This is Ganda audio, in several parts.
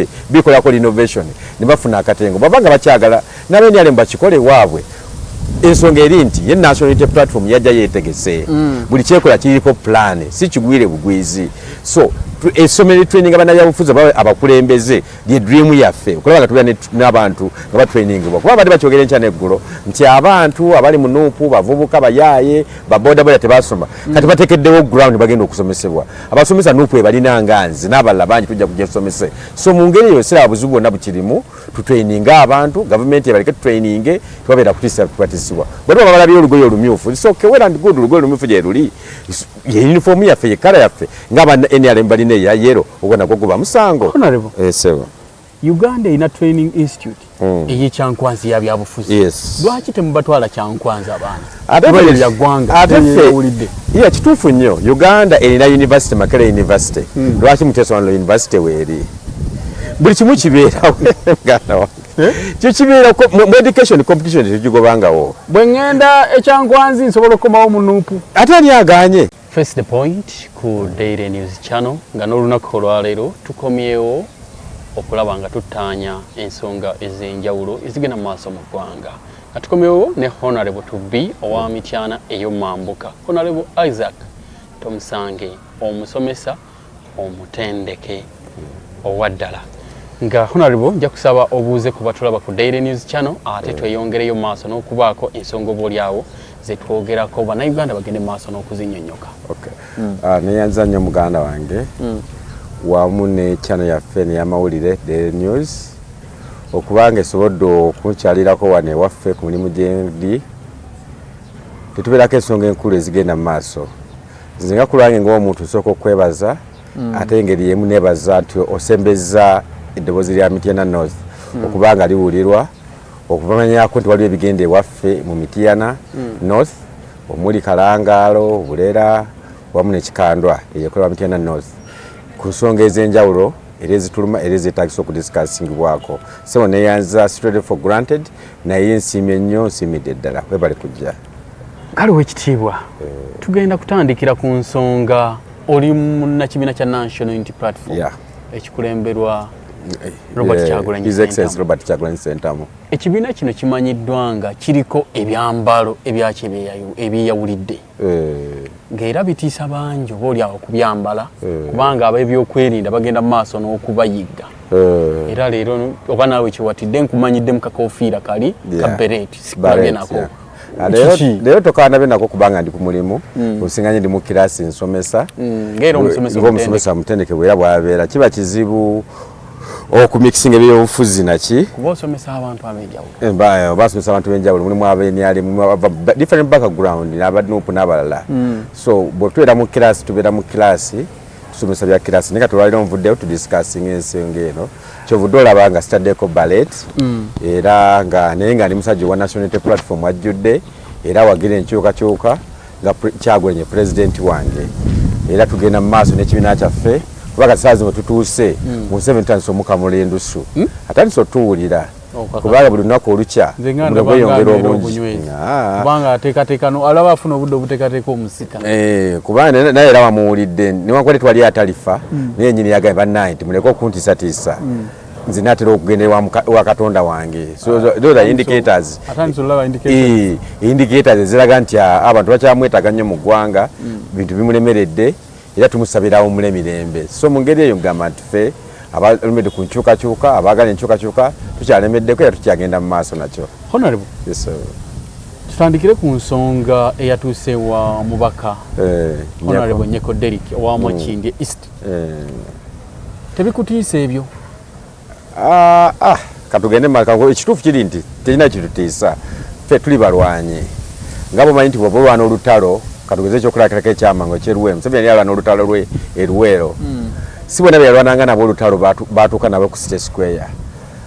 bizimbe bikola ko innovation ne bafuna akatengo babanga bakyagala nabeni ale mbakikole waabwe ensonga eri nti ye National Unity Platform yajja yetegese buli kyekola kiriko plan si kigwire bugwizi so esomero training abana yabufuza abakulembeze the dream yaffe okulaba tubya n'abantu nga training kuba bali bakyogera nkyane eggulo nti abantu abali mu nuupu bavubuka bayaye baboda boda tebasoma kati batekeddewo ground bagenda okusomesebwa abasomesa nuupu ebalina nganzi n'abalala bangi tujja kujja kusomese so mu ngeri eyo sira buzibu bwonna bukirimu tutraining abantu government ebaleke training tubabeera kutisa tukwatisiwa bwe babala byo olugoye olumyufu so kewera ndi good olugoye olumyufu gye luli ye uniform yaffe ye kala yaffe ngaba NRM balina ya yero ogona gogoba musango sewa Uganda ina training institute iyi Kyankwanzi ya byabufuzi lwaki temubatwala Kyankwanzi abana ya gwanga atefe iya kitufu nnyo Uganda erina university Makerere University lwaki Muteesa University weri buli kimu kibeera Uganda wa kibeera mu education competition tekigobangawo bwe ngenda Kyankwanzi nsobola okukomawo mu nuupu ate ali aganye Face the point ku Daily News Channel nga n'olunaku olwaleero tukomyewo okulaba nga tutanya ensonga ez'enjawulo ezigenda mu maaso mu ggwanga nga tukomyewo ne Honorable to be owa Mityana ey'Omambuka Honorable Isaac Tomusange omusomesa omutendeke owaddala nga Honorable nja kusaba obuuze ku batulaba ku Daily News Channel ate tweyongereyo maaso n'okubaako ensonga oboolyawo zetwogerako bannayuganda bagende maaso n'okuzinnyonnyoka. Neyanza nnyo muganda wange wamu ne channel yaffe n'eyamawulire Daily News okubanga esobodde okunkyalirako wano ewaffe ku mulimu gyendi tetubeerako ensonga enkulu ezigenda mu maaso nze nga kulwange ng'omuntu nsooka okwebaza ate engeri yemu neebaza nti osembezza eddoboozi lya Mityana North okubanga liwulirwa okuvamanyako nti waliwo ebigenda ewaffe mu Mityana North omuli Kalangaalo Bulera wamu n'Ekikandwa eyekolebwa Mityana North ku nsonga ez'enjawulo era ezituluma era ezeetaagisa okudiscussingibwako so neyanza straight for granted naye nsiimye nnyo nsiimidde ddala webale kujja kale wekitiibwa tugenda kutandikira ku nsonga oli munnakibiina kya National Unity Platform ekikulemberwa Robert Kyagulanyi His Excellency Robert Kyagulanyi Ssentamu. Ekibiina kino kimanyiddwa nga kiriko ebyambalo ebyeyawulidde ng'era bitiisa bangi obaolyawo kubyambala kubanga ab'ebyokwerinda bagenda mu maaso n'okubayigga era leero oba naawe kiwatidde nkumanyidde mu kakofiira kali ka bereti sikulabye nako leero tokaanabe nako kubanga ndi ku mulimu osinganye ndi mu kiraasi nsomesa ng'omusomesa mutendeke bwera bwabeera kiba kizibu okumixing ebyobufuzi naki kuba osomesa abantu ab'enjawulo basomesa abantu b'enjawulo mulimu abenyali different background n'abanuupu n'abalala so bwetwera mu kiraasi tubeera mu kiraasi tusomesa bya kiraasi naye katulwalira omuvuddeyo tudiscussing ensonga eno kyovudde olaba nga sitaddeko ballet era nga naye nga ndi musajja wa National Unity Platform ajjudde era wagira enkyukakyuka nga Kyagulanyi president wange era tugenda mu maaso n'ekibiina kyaffe kubanga saazi mwe tutuuse mu 7 omukamula endusu atandise otuwulira kubanga buli lunaku olukya omulimu gweyongera obungi kubanga ateekateekano alaba afuna obudde obuteekateeka omusika kubanga naye era wamuwulidde newankubadde twali atalifa naye ennyini yagambye bannange nti muleke okuntiisatiisa nze naatera okugendera wa Katonda wange indicators eziraga nti abantu bakyamwetaaga nnyo mu ggwanga bintu bimulemeredde era tumusabirawo mulemirembe so mu ngeri eyo ngamba nti ffe abalemedde ku nkyukakyuka abaagala enkyukakyuka tukyalemeddeko era tukyagenda mu maaso nakyo. Honorable tutandikire ku nsonga eyatuuse wa mubaka Honorable Nyeko Derrick owa Mwakindye East tebikutiisa ebyo? Katugende maka ekituufu kiri nti terina kitutiisa ffe tuli balwanyi nga bomanyi nti bwoba olwana olutalo katugeze ekyokulakirako ekyamango ekyeruwero Museveni yalwana olutalo lwe eruwero si bonna beyalwananga nabo olutalo baatuuka nabo ku City Square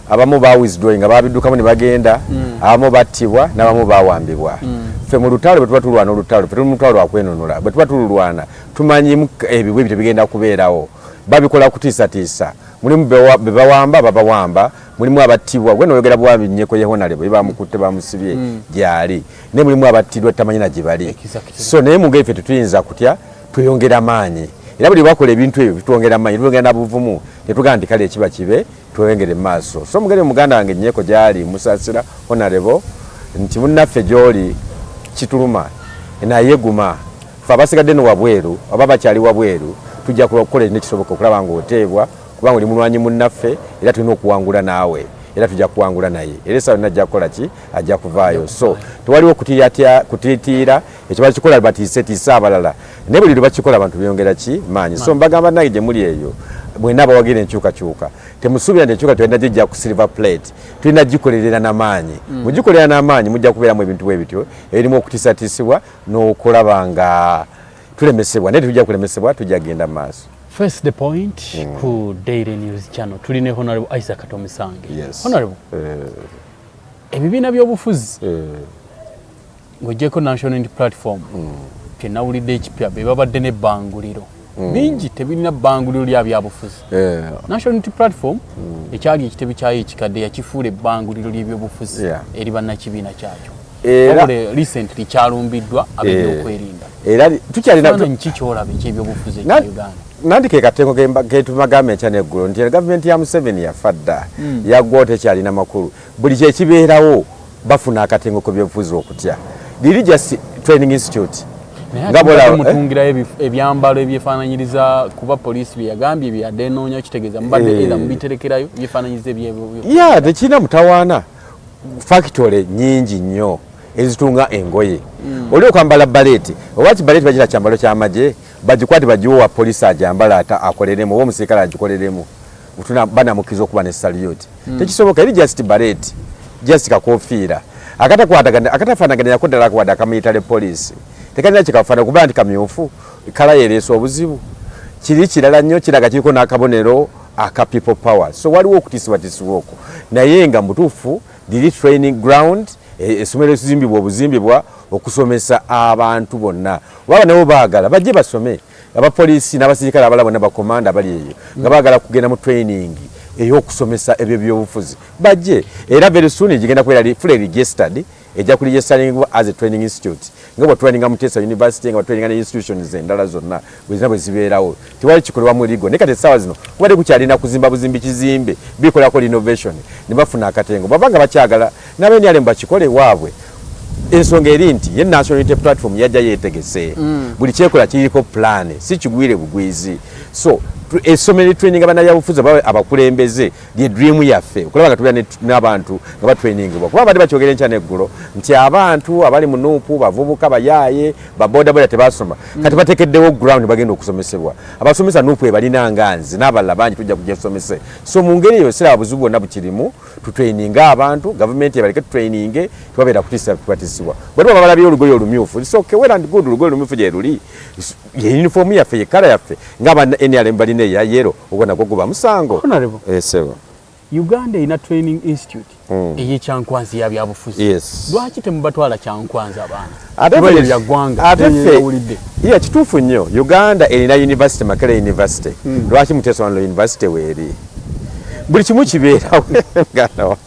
abamu bawithdrawing nga babiddukamu ne bagenda abamu battibwa n'abamu bawambibwa ffe mu lutalo bwe tuba tulwana olutalo ffe tuli mu lutalo lwakwenunula bwe tuba tululwana tumanyimu ebibwe ebyo tebigenda kubeerawo babikola kutiisatiisa mulimu be bawamba babawamba mulimu abattibwa gwe noyogera bwami Nyeko ye Honorable bamukutte bamusibye gyali ne mulimu abattidwa tamanyi na gye bali so naye mu ngeri ffe tetuyinza kutya tweyongera maanyi era buli bakola ebintu ebyo bitwongera amanyi twongera nabuvumu netugamba nti kale ekiba kibe twongere maaso so mugere muganda wange nnyeko gyali musasira honorable nti munnaffe gy'oli kituluma naye guma fe abasigadde no wabweru aba bakyali wabweru tujja kukola nekisoboka okulaba nga oteebwa kubanga oli mulwanyi munnaffe era tulina okuwangula naawe era tujja kuwangula naye era esawa najja kukola ki ajja kuvaayo so tewaliwo kutiitiira ekyo bakikola batiise abalala naye buli lwe bakikola abantu beyongera ki maanyi so mbagamba nange gye muli eyo mwenna abawagira enkyukakyuka temusuubira nti enkyuka tulina gijja ku silver plate tulina gikolerera n'amaanyi mugikolerera n'amaanyi mujja kubeeramu ebintu bwe bityo ebirimu okutiisatiisibwa n'okulaba nga tulemesebwa naye tujja kulemesebwa tujja kugenda maaso. First the point ku Daily News Channel tuline Honorable Isaac Tomisange. Yes. Honorable ebibiina by'obufuzi ng'ogyeko National Unity Platform pye nawulidde ekipya be babadde n'ebbanguliro bingi tebirina bbanguliro lya byabufuzi. National Unity Platform ekyali ekitebi kyayo ekikadde yakifuula ebbanguliro ly'ebyobufuzi eri bannakibiina kyakyo. Era recently kyalumbiddwa ab'ebyokwerinda. Era tukyalina ki kyolaba eky'ebyobufuzi ekya Uganda? Nandi ke katengo ketumagamba ekyane eggulu nti gavumenti ya Museveni yafa dda yaggwa tekyalina makulu buli kyekibeerawo bafuna akatengo k'ebyobufuzi okutya Religious Training Institute mutungirayo ebyambalo ebyefaananyiriza kuba poliisi bye yagambye byadde noonya kitegeeza mubadde era mubiterekerayo byefaananyiriza ya tekirina mutawaana factory nyingi nnyo ezitunga engoye oli okwambala baleti oba kibaleti bagira kyambalo ky'amagye bagikwate bagiwa polisi ajambala ata akoleremu oba omusirikale agikoleremu banamukiza okuba ne salute tekisoboka eri just baleti just kakofiira akatafaanaganya yako ddala kuwadde akamilitale polisi tekalina kikafaana kuba nti kamyufu kala yereesa obuzibu kiri kirala nnyo kiraga kiriko n'akabonero aka people power so waliwo okutiisibwatiisibwa okwo naye nga mutuufu liri training ground essomero esizimbibwa okusomesa abantu bonna waba nabo baagala bajje basome abapoliisi n'abasirikale abala bonna bakomanda bali eyo nga baagala kugenda mu training ey'okusomesa ebyo byobufuzi bajje era very soon gigenda kubeera fully registered ejja kuregisteringibwa as a training institute nga bwe traininga Mutesa University nga traininga ne institutions endala zonna bwe zibeerawo tewali kikolebwa mu ligo ne kati essaawa zino kubadde kukyalina kuzimba buzimbi kizimbe bikolako innovation ne bafuna akatengo babanga bakyagala n'abenyale mbakikole waabwe ensonga eri nti ye National Unity Platform yajja yeetegese buli kyekola kiriko plan si kigwire bugwizi so essomero training abanabyabufuzi abakulembeze lye dream yaffe okulaba nga tubeera n'abantu nga batrainingibwa kuba badde bakyogera enkya n'eggulo nti abantu abali mu nuupu bavubuka bayaaye babodaboda tebasoma kati bateekeddewo ground bagenda okusomesebwa abasomesa nuupu ebalina nganzi n'abalala bangi tujja kugyesomese so mu ngeri eyo siraba buzibu bwonna bukirimu tutraininga abantu gavumenti ebaleke tutraininge tebabeera kutisibwa bwe tuba balabye olugoye olumyufu lisooke well and good olugoye olumyufu gye luli ye uniform yaffe ye kala yaffe ng'aba NRM balina eya yero ogwo nagwo guba musango. Uganda ina training institute ey'ekyankwanzi ya byabufuzi lwaki temubatwala kyankwanzi abaana ate kituufu nnyo Uganda erina university Makerere University lwaki Muteesa University weeri buli kimu kibeerawo muganda wange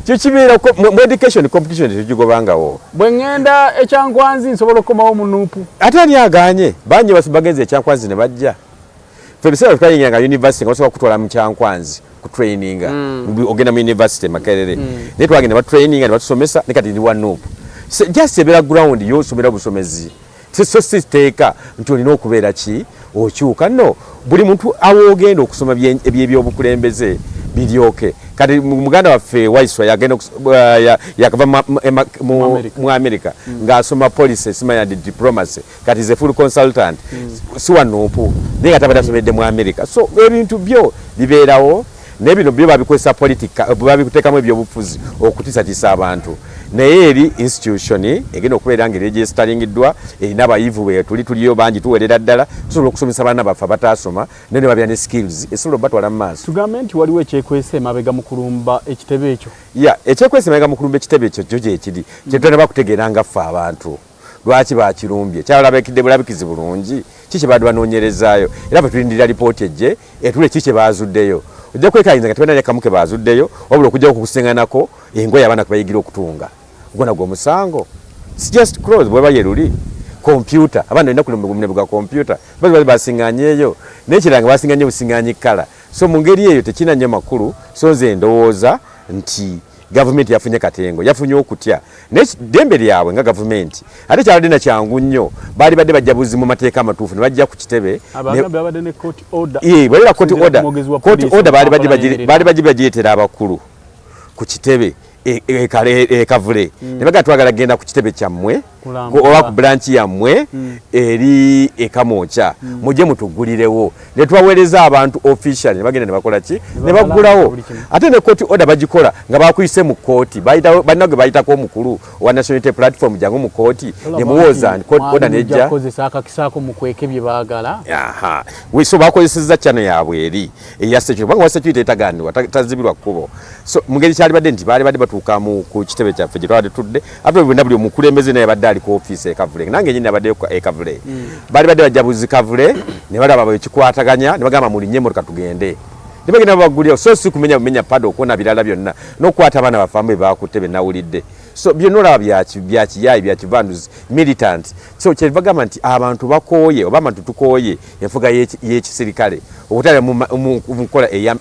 kyo kibeerako mu education competition tetugigobangawo bwe ŋŋenda ekyankwanzi nsobola okukomawo mu nuupu ate ani aganye bangi bagenze ekyankwanzi ne bajja febiseera twayingira nga university nga osobola kutwala mu kyankwanzi ku traininga ogenda mu university Makerere naye twagenda batraininga ne batusomesa ne kati ndi wa nuupu just ebeera ground yosomera busomezi so siteeka nti olina okubeera ki okyuka no buli muntu awoogenda okusoma ebyebyobukulembeze biryoke kati muganda waffe Waiswa yagenda yakava mu America ng'asoma policy simanya diplomacy kati ze full consultant si wanuupu naye nga tabadde asomedde mu America so ebintu byo bibeerawo n'ebino byo babikozesa politika babikuteekamu ebyobufuzi okutiisatiisa abantu naye eri institution egenda okubeera nga registeringddwa erina abayivu be tuliyo bangi tuwerera ddala tusobola okusomesa abaana baffe abatasoma naye ne babeera ne skills esobola obatwala mu maaso. Tugambe nti waliwo ekyekwese emabega mu kulumba ekitebe ekyo ekyekwese emabega mu kulumba ekitebe ekyo kyo gyekiri kyetulina bakutegeera nga ffe abantu lwaki bakirumbye kyalabikidde bulabikizi bulungi kiki badde banoonyerezaayo era bwe tulindirira lipooti ejje etule kiki baazuddeyo ojja kwekayinza nga tebana yakamuke baazuddeyo wabula okujjako kukusenganako engoye abaana kwe bayigira okutunga ogwo nagwo omusango si just close bweba ye luli computer abana balina kulemuga computer bali basinganyeyo nekiranga basinganye businganyi kala so mu ngeri eyo tekina nnyo makulu so nze ndowooza nti government yafunye katengo yafunye okutya dembe lyabwe nga government ate kyalade na kyangu nnyo bali badde bajabuzi mu mateeka amatuufu ne bajja ku kitebe court order bali bagireetera abakulu ku kitebe ekavule ne baga twagala genda ku kitebe kyammwe oba ku branch yammwe eri ekamocha muje mutugulirewo ne twaweereza abantu official ne bagenda ne bakola ki ne bagulawo ate ne court order bagikola nga bakuyise mu kooti banage bayitako omukulu wa nationality platform jangu mu kooti ne muwoza court order nejja kozesa akakisako mu kwekebye baagala aha so bakozeseza channel yabwe eri eya security banga security etagandwa tazibirwa kubo so mungeri kyali badde nti bali badde batuuka mu ku kitebe kyaffe gye twali tudde ate bwe nabuli omukulembeze naye badde ali ku office ekavule nange nyine abadde ekavule bali badde bajabuzi kavule ne balaba bekikwataganya ne bagamba muli nyemo tukatugende ne bagenda bagulira so si kumenya pado okuona birala byonna n'okwata abaana bafambe bakutebe nawulidde so byonora byakiyayi byakivanduzi militant so kyebagamba nti abantu bakooye oba abantu tukooye enfuga y'ekisirikale okutale mu nkola eya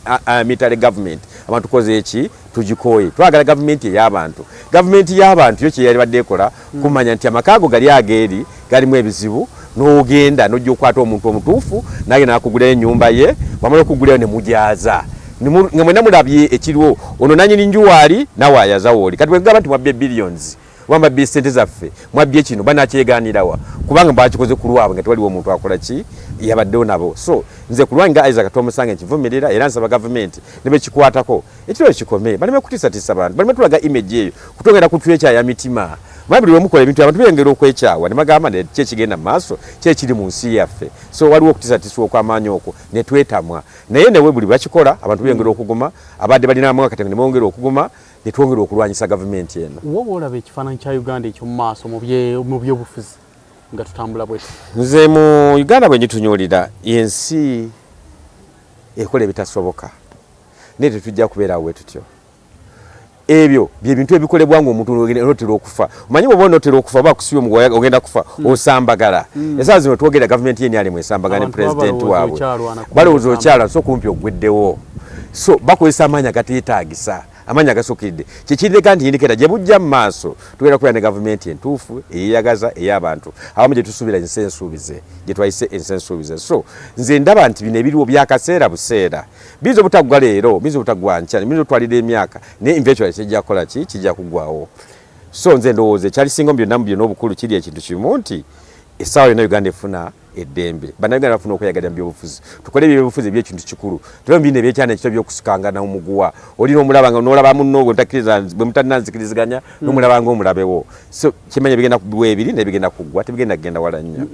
military government abantu koze eki tugikooye twagala government y'abantu yo kyeyali badde ekola kumanya nti amakago gali ageeri galimu ebizibu n'ogenda n'ojja okwata omuntu omutuufu naye nakugula ennyumba ye wamala okugulayo ne mujaaza nga mwena mulabye ekiriwo ono nanyini njuwaali nawe ayaza wooli kati bwegamba nti mwabbye billions wambabbye sente zaffe mwabbye kino banakyegaanirawa kubanga bakikoze ku lwabwe nga tewaliwo omuntu akola ki yabaddewo nabo so nze ku lwange nga Isaac Tomusange nkivumirira era nsaba gavumenti ne bekikwatako ekiro kikome baleme kutiisatiisa bantu baleme tulaga image eyo kutongera kutwekyaya mitima buli omukola ebintu abantu bengera okwekyawa ne bagamba kye kigenda mu maaso kye kiri mu nsi yaffe so waliwo okutiisatiiswa okw'amaanyi okwo ne twetamwa naye newe buli bakikola abantu bengera okuguma abadde balina amawaka katengo ne bongera okuguma ne twongera okulwanyisa gavumenti eno wowe olaba ekifaananyi kya Uganda ekyo mu maaso mu byobufuzi nga tutambula bwe nze mu Uganda bwe ngitunyulira yensi ekola ebitasoboka naye tetujja kubeerawo bwe tutyo ebyo bye bintu ebikolebwa nga omuntu otera okufa omanyi bwoba onotera okufa oba kusibe ogenda kufa osambagala esaawa zino twogera gavumenti yeni ali mwesambagala ne pulezidenti waabwe balowooza okyala so kumpi ogweddewo so bakozesa amaanyi agateetaagisa amaanyi agasukkiridde kyekireka nti indiketa gye bujja mu maaso tugenda kubeera ne gavumenti entuufu eyeyagaza ey'abantu abamu gye tusuubira ensi ensuubize gye twayise ensi ensuubize so nze ndaba nti bino ebiriwo byakaseera buseera biyinza obutaggwa leero biyinza obutaggwa nkya biyinza otwalira emyaka naye eventually kijja kukola ki kijja kuggwawo so nze ndowooza ekyalisinga byonna mu byonna obukulu kiri ekintu kimu nti essaawa yonna Uganda efuna eddembe bannayuganda bafuna okweyagalira mu byobufuzi tukole ebyobufuzi ebyekintu kikulu tubemu bino ebyekyana ekito by'okusikangana omuguwa olina omulaba nga n'olaba munno bwe mutananzikiriziganya n'omulaba nga omulabewo so kimanya bigenda kubiwa ebiri nebigenda kuggwa tebigenda kugenda wala nnyo